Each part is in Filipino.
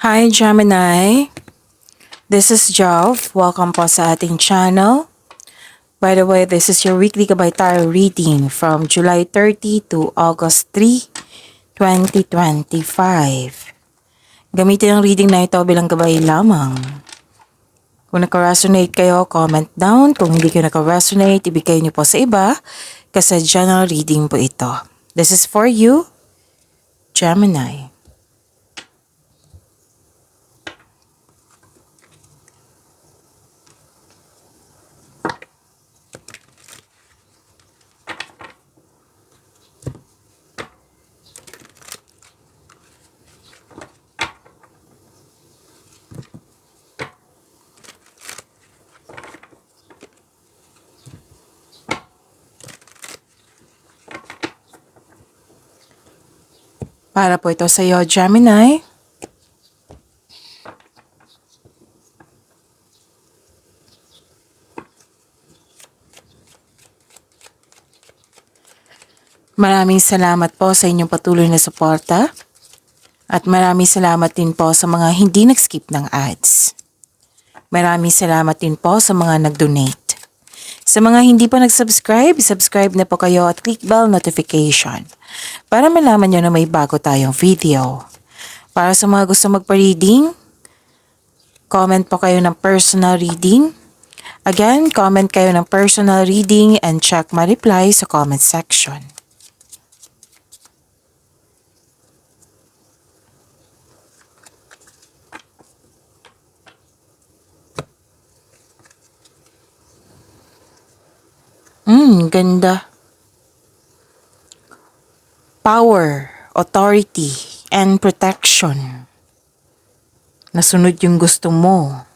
Hi Gemini, this is Jov. Welcome po sa ating channel. By the way, this is your weekly Gabay Tarot reading from July 30 to August 3, 2025. Gamitin ang reading na ito bilang gabay lamang. Kung naka-resonate kayo, comment down. Kung hindi kayo naka-resonate, ibigay niyo po sa iba kasi general reading po ito. This is for you, Gemini. Para po ito sa iyo, Gemini. Maraming salamat po sa inyong patuloy na suporta. At maraming salamat din po sa mga hindi nag-skip ng ads. Maraming salamat din po sa mga nag-donate. Sa mga hindi pa nag-subscribe, subscribe na po kayo at click bell notification para malaman nyo na may bago tayong video. Para sa mga gusto magpa-reading, comment po kayo ng personal reading. Again, comment kayo ng personal reading and check my reply sa comment section. Ganda. Power, authority, and protection. Nasunod yung gusto mo.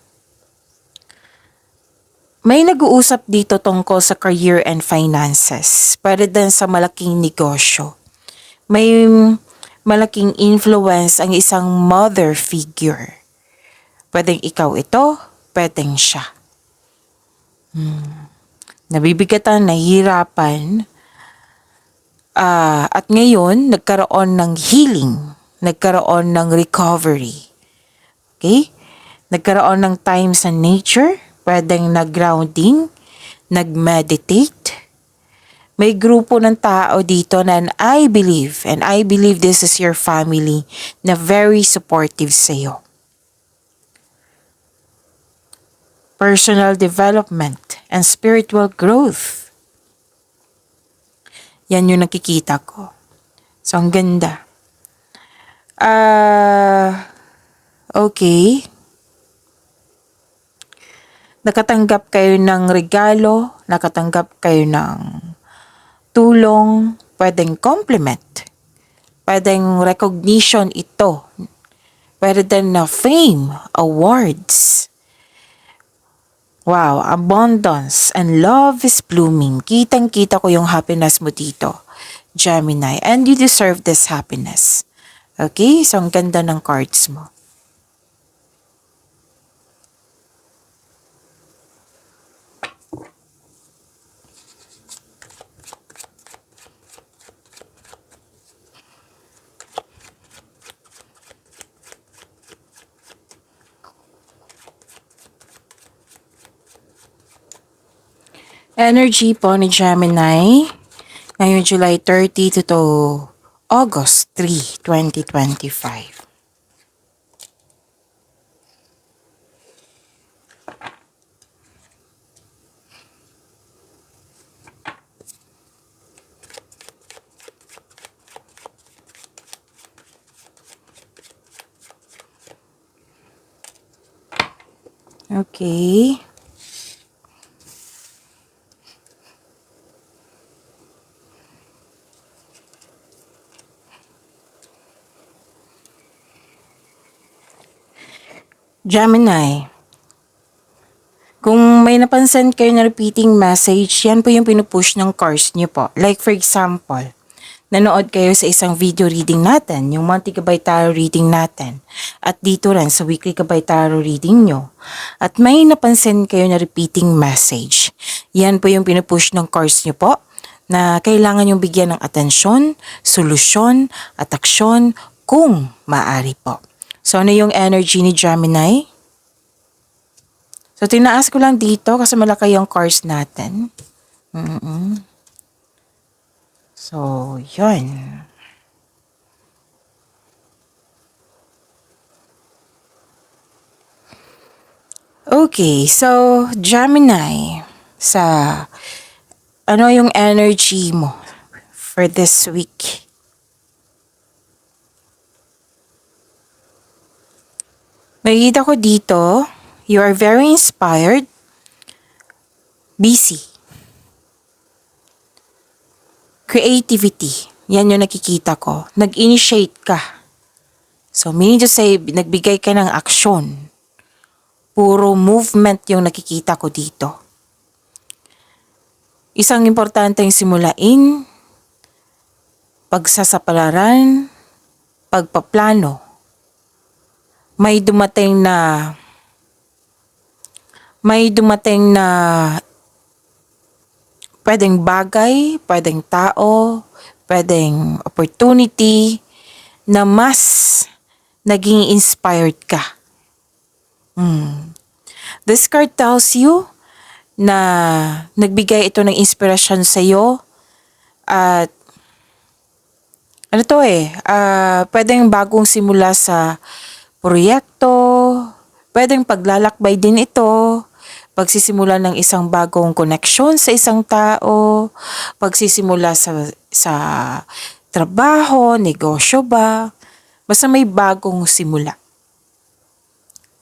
May nag-uusap dito tungkol sa career and finances. Pwede din sa malaking negosyo. May malaking influence ang isang mother figure. Pwedeng ikaw ito, pwedeng siya. Nabibigatan, nahihirapan, at ngayon nagkaroon ng healing, nagkaroon ng recovery. Okay? Nagkaroon ng time sa nature, pwedeng nag-grounding, nag-meditate. May grupo ng tao dito na I believe this is your family na very supportive sa iyo. Personal development and spiritual growth. Yan yung nakikita ko. So, ang ganda. Okay. Nakatanggap kayo ng regalo, nakatanggap kayo ng tulong, pwedeng compliment, pwedeng recognition ito, pwede din na fame, awards. Wow, abundance and love is blooming. Kitang-kita ko yung happiness mo dito, Gemini. And you deserve this happiness. Okay? So, ang ganda ng cards mo. Energy po ni Gemini ngayong July 30 to August 3, 2025. Okay. Gemini, kung may napansin kayo na repeating message, yan po yung pinupush ng cards niyo po. Like for example, nanood kayo sa isang video reading natin, yung monthly Gabay Tarot reading natin. At dito rin sa weekly Gabay Tarot reading nyo. At may napansin kayo na repeating message. Yan po yung pinupush ng cards niyo po na kailangan yung bigyan ng atensyon, solusyon, at aksyon kung maaari po. So, ano yung energy ni Gemini? So, tinaas ko lang dito kasi malaki yung cards natin. So, yun. Okay, so Gemini, ano yung energy mo for this week? Makikita ko dito, you are very inspired, busy. Creativity, yan yung nakikita ko. Nag-initiate ka. So, meaning to say, nagbigay ka ng aksyon. Puro movement yung nakikita ko dito. Isang importanteng simulain, pagsasapalaran, pagpaplano. May dumating na pwedeng bagay, pwedeng tao, pwedeng opportunity na mas naging inspired ka. This card tells you na nagbigay ito ng inspirasyon sa iyo at pwedeng bagong simula sa proyekto, pwedeng paglalakbay din ito, pagsisimula ng isang bagong koneksyon sa isang tao, pagsisimula sa trabaho, negosyo ba, basta may bagong simula.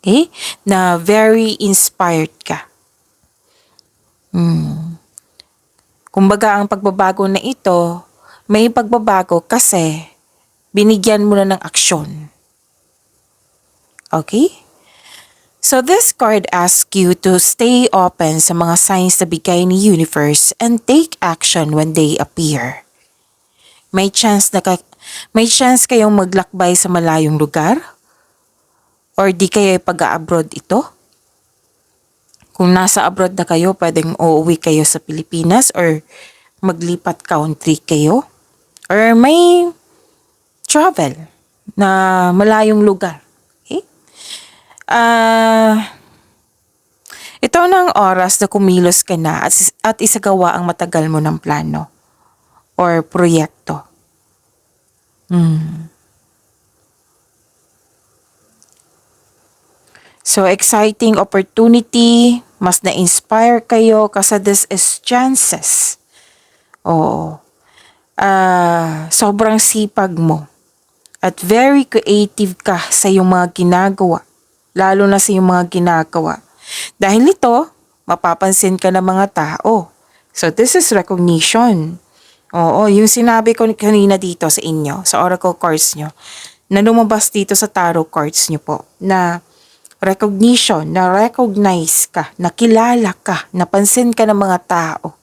Okay? Na very inspired ka. Kumbaga ang pagbabago na ito, may pagbabago kasi binigyan mo na ng aksyon. Okay? So this card asks you to stay open sa mga signs na bigay ni universe and take action when they appear. May chance kayong maglakbay sa malayong lugar? Or di kayo pag-abroad ito? Kung nasa abroad na kayo, pwedeng uuwi kayo sa Pilipinas or maglipat country kayo. Or may travel na malayong lugar. Okay? Ito na ang oras na kumilos ka na at isagawa ang matagal mo ng plano or proyekto. So, exciting opportunity, mas na-inspire kayo kasi this is chances. Oo. Sobrang sipag mo. At very creative ka sa iyong mga ginagawa. Lalo na sa iyong mga ginagawa. Dahil ito, mapapansin ka ng mga tao. So, this is recognition. Oo, yung sinabi ko kanina dito sa inyo, sa oracle cards nyo, na lumabas dito sa tarot cards nyo po, na recognition, na-recognize ka, nakilala ka, napansin ka ng mga tao.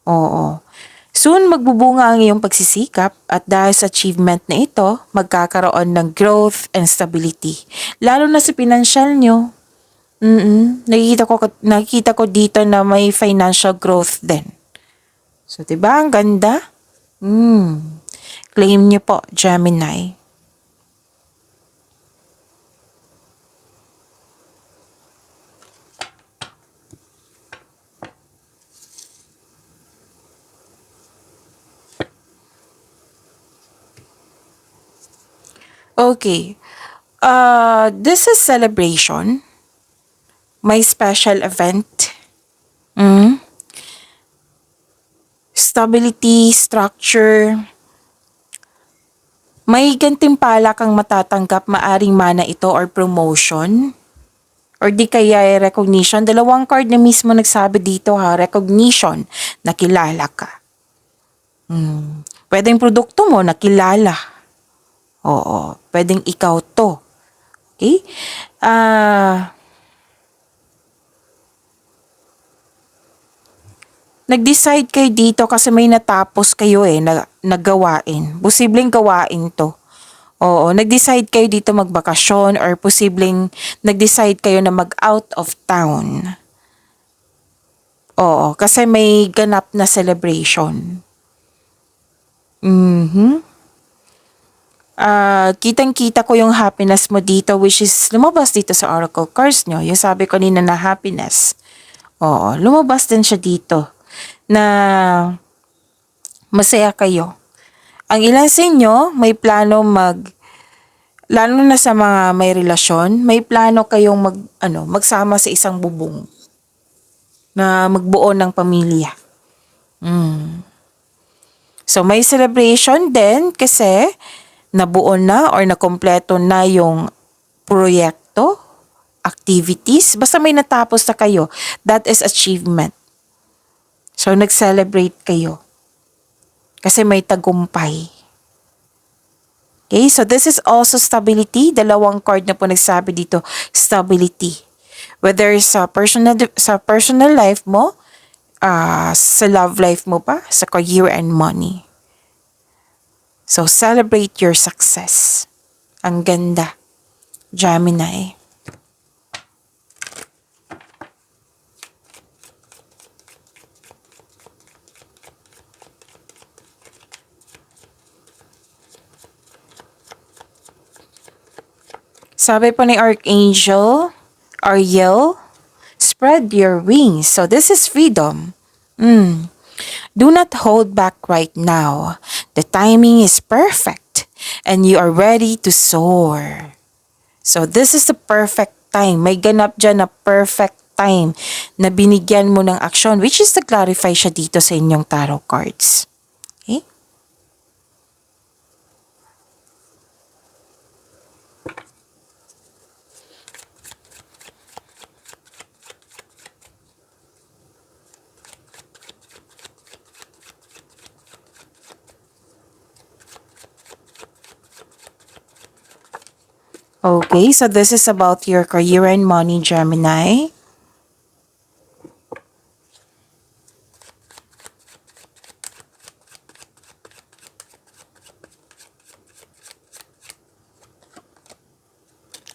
Oo. Soon magbubunga ang iyong pagsisikap at dahil sa achievement na ito, magkakaroon ng growth and stability. Lalo na sa financial nyo. Nakikita ko dito na may financial growth din. So, diba? Ang ganda? Claim nyo po, Gemini. Okay. This is celebration. May special event. Stability, structure. May gantimpala kang matatanggap, maaring mana ito or promotion. Or di kaya recognition. Dalawang card na mismo nagsabi dito recognition, nakilala ka. Pwedeng produkto mo, nakilala. Oo, pwedeng ikaw to. Okay? Nag-decide kayo dito kasi may natapos kayo na gawain. Posibleng gawain to. Oo, nag-decide kayo dito magbakasyon or posibleng nag-decide kayo na mag-out of town. Oo, kasi may ganap na celebration. Kitang-kita ko yung happiness mo dito, which is lumabas dito sa oracle cards nyo. Yung sabi ko kanina na happiness. Oo, lumabas din siya dito na masaya kayo. Ang ilan sa inyo may plano lalo na sa mga may relasyon, may plano kayong magsama sa isang bubong na magbuo ng pamilya. So may celebration din kasi nabuo na or nakompleto na yung proyekto, activities, basta may natapos na kayo. That is achievement. So nag-celebrate kayo kasi may tagumpay. Okay, so this is also stability. Dalawang card na po nagsabi dito, stability. Whether sa personal life mo, sa love life mo pa, sa career and money. So celebrate your success. Ang ganda, Gemini. Sabi po ni Archangel Ariel, spread your wings. So this is freedom. Do not hold back right now. The timing is perfect and you are ready to soar. So this is the perfect time. May ganap dyan na perfect time na binigyan mo ng aksyon, which is to clarify siya dito sa inyong tarot cards. Okay? Okay, so this is about your career and money, Gemini.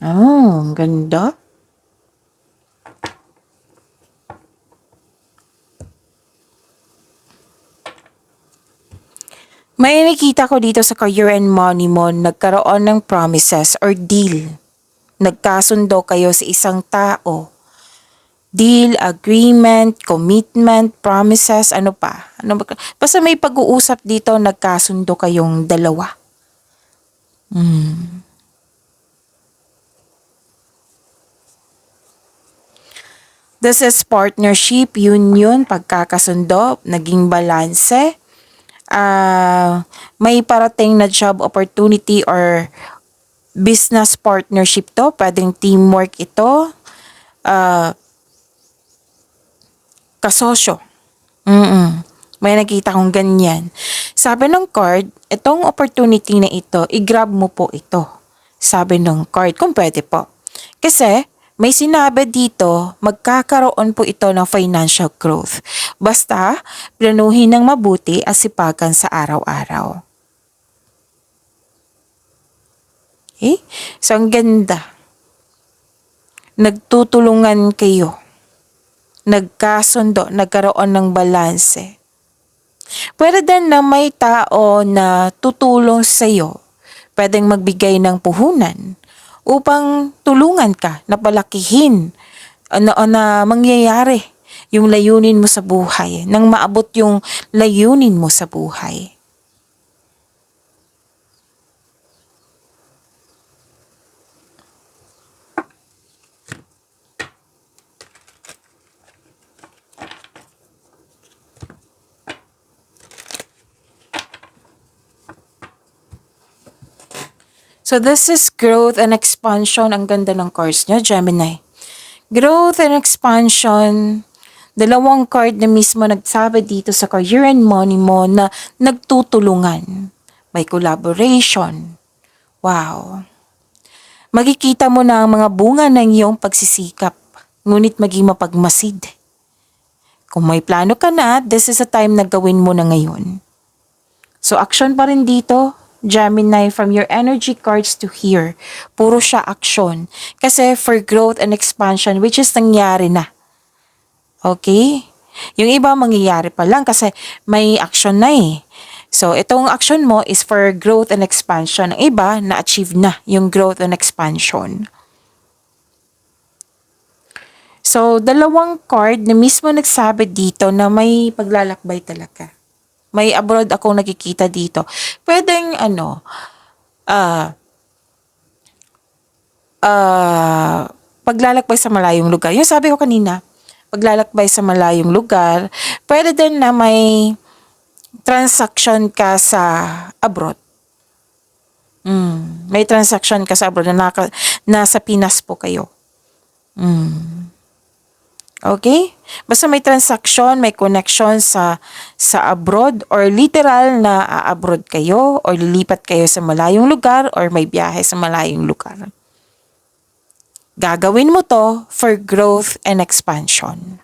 Oh, ang ganda. May nakita ko dito sa career and money mo, nagkaroon ng promises or deal. Nagkasundo kayo sa isang tao. Deal, agreement, commitment, promises, ano pa? Basta may pag-uusap dito, nagkasundo kayong dalawa. This is partnership, union, pagkakasundo, naging balanse. May parating na job opportunity or business partnership to. Pwedeng teamwork ito. Kasosyo. May nakita kong ganyan. Sabi ng card, itong opportunity na ito, i-grab mo po ito. Sabi ng card, kung pwede po. Kasi, may sinabi dito, magkakaroon po ito ng financial growth. Basta, planuhin ng mabuti at sipagan sa araw-araw. Okay? So, ang ganda. Nagtutulungan kayo. Nagkasundo, nagkaroon ng balanse. Pwede din na may tao na tutulong sa iyo. Pwedeng magbigay ng puhunan upang tulungan ka na palakihin na mangyayari yung layunin mo sa buhay, nang maabot yung layunin mo sa buhay. So this is growth and expansion. Ang ganda ng cards nyo, Gemini. Growth and expansion. Dalawang card na mismo nagsabi dito sa career and money mo na nagtutulungan. May collaboration. Wow. Makikita mo na ang mga bunga ng iyong pagsisikap. Ngunit maging mapagmasid. Kung may plano ka na, this is a time na gawin mo na ngayon. So action pa rin dito, Gemini, from your energy cards to here. Puro siya action. Kasi for growth and expansion, which is nangyari na. Okay? Yung iba mangyayari pa lang kasi may action na eh. So, itong action mo is for growth and expansion. Ang iba, na-achieve na yung growth and expansion. So, dalawang card na mismo nagsabi dito na may paglalakbay talaga. May abroad akong nakikita dito. Pwedeng, paglalakbay sa malayong lugar. Yung sabi ko kanina, paglalakbay sa malayong lugar, pwede din na may transaction ka sa abroad. May transaction ka sa abroad na nasa Pinas po kayo. Okay? Basta may transaction, may connection sa abroad or literal na abroad kayo or lilipat kayo sa malayong lugar or may biyahe sa malayong lugar. Gagawin mo to for growth and expansion.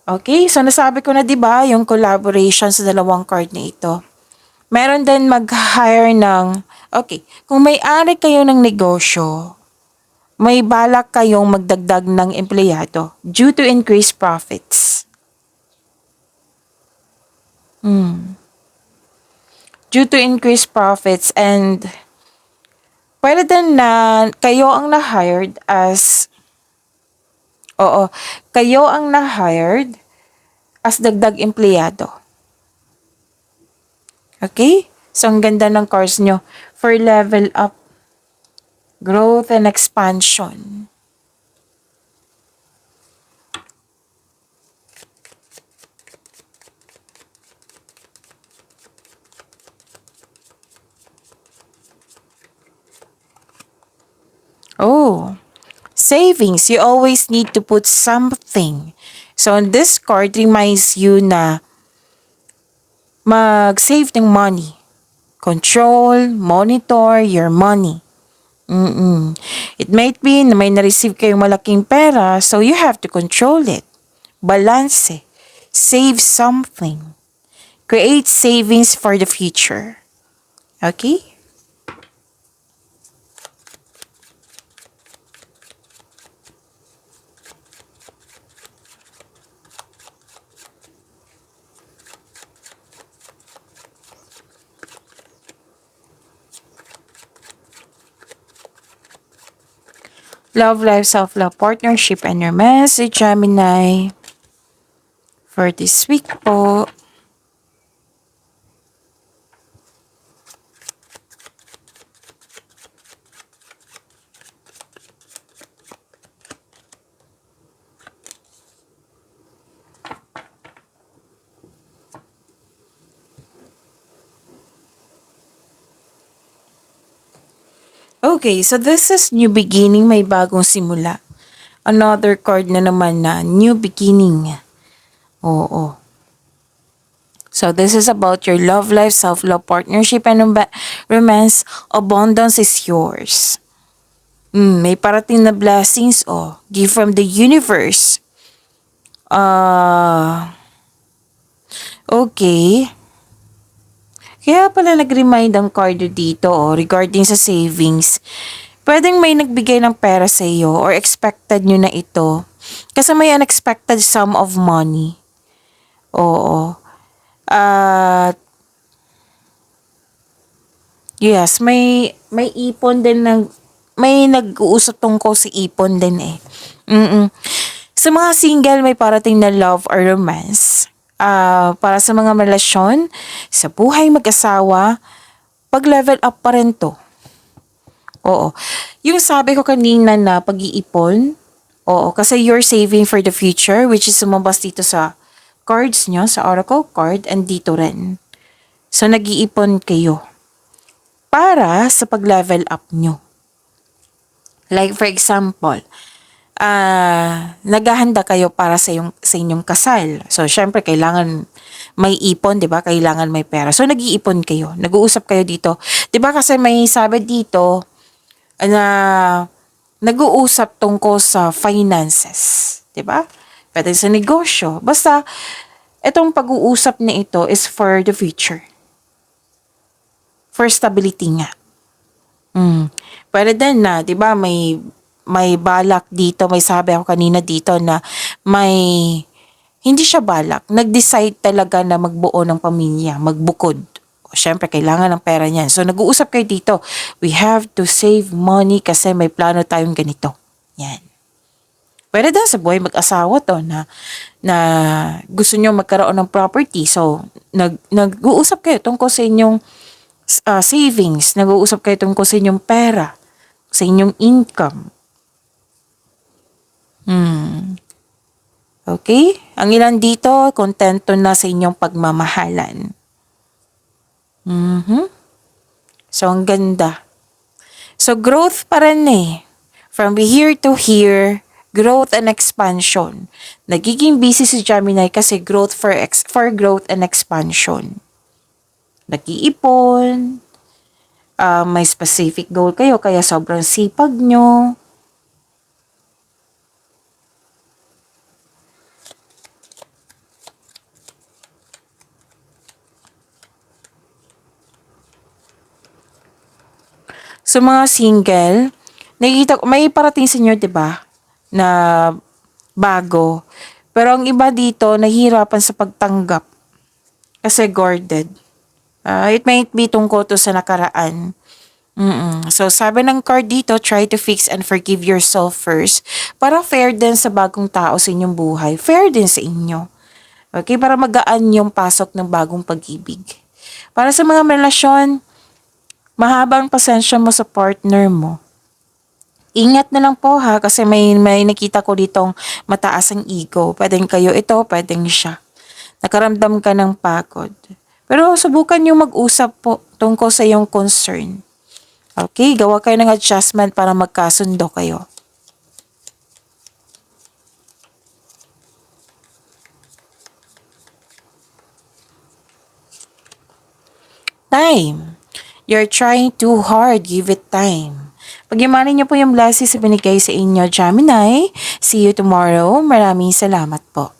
Okay, so nasabi ko na 'di ba yung collaboration sa dalawang card na ito. Meron din mag-hire ng, kung may-ari kayo ng negosyo, may balak kayong magdagdag ng empleyado due to increased profits. Due to increased profits and pwede din na kayo ang na-hired kayo ang na-hired as dagdag empleyado. Okay? So, ang ganda ng course nyo for level up, growth and expansion. Oh, savings. You always need to put something. So, this card reminds you na mag-save ng money. Control, monitor your money. It might be na may na-receive kayong malaking pera, so you have to control it. Balance. Save something. Create savings for the future. Okay? Love, life, self-love, partnership, and your message, Gemini. For this week po. Okay, so this is new beginning, may bagong simula. Another card na naman na new beginning. Oo. So this is about your love life, self-love, partnership, and romance. Abundance is yours. May parating na blessings, gift from the universe. Okay. Kaya pala nag-remind ang card dito regarding sa savings. Pwedeng may nagbigay ng pera sa iyo or expected nyo na ito. Kasi may unexpected sum of money. Oo. Yes, may ipon din may nag-uusap tungkol sa ipon din eh. Sa mga single, may parating na love or romance. Para sa mga relasyon, sa buhay mag-asawa, pag-level up pa rin to. Oo. Yung sabi ko kanina na pag-iipon, kasi you're saving for the future, which is sumabas dito sa cards nyo, sa oracle card, and dito rin. So, nag-iipon kayo para sa pag-level up nyo. Like, for example, naghahanda kayo para sa inyong kasal. So, syempre, kailangan may ipon, di ba? Kailangan may pera. So, nag-iipon kayo. Nag-uusap kayo dito. Di ba kasi may sabi dito na nag-uusap tungkol sa finances. Di ba? Pwede sa negosyo. Basta, itong pag-uusap na ito is for the future. For stability nga. Pwede din na, di ba, may balak dito, may sabi ako kanina dito na may Hindi siya balak. Nag-decide talaga na magbuo ng pamilya, magbukod. Siyempre, kailangan ng pera niyan. So, nag-uusap kayo dito. We have to save money kasi may plano tayong ganito. Yan. Pwede daw sa buhay mag-asawa to na gusto nyo magkaroon ng property. So, nag-uusap kayo tungkol sa inyong savings. Nag-uusap kayo tungkol sa inyong pera. Sa inyong income. Okay? Ang ilan dito, kontento na sa inyong pagmamahalan. So, ang ganda. So, growth pa rin eh. From here to here, growth and expansion. Nagiging busy si Gemini kasi growth for growth and expansion. Nag-iipon, may specific goal kayo, kaya sobrang sipag nyo. So, mga single, nakikita ko, may parating sa inyo, 'di ba? Na bago. Pero ang iba dito, nahihirapan sa pagtanggap. Kasi guarded. It might be tungkol to sa nakaraan. So, sabi ng card dito, try to fix and forgive yourself first. Para fair din sa bagong tao sa inyong buhay. Fair din sa inyo. Okay? Para magaan yung pasok ng bagong pag-ibig. Para sa mga relasyon, mahabang pasensya mo sa partner mo. Ingat na lang po ha, kasi may nakita ko ditong mataas ang ego. Pwedeng kayo ito, pwedeng siya. Nakaramdam ka ng pagod. Pero subukan nyo mag-usap po tungkol sa iyong concern. Okay, gawa kayo ng adjustment para magkasundo kayo. Time. You're trying too hard, give it time. Pagyamanin niyo po yung blessings na binigay sa inyo, Gemini. See you tomorrow. Maraming salamat po.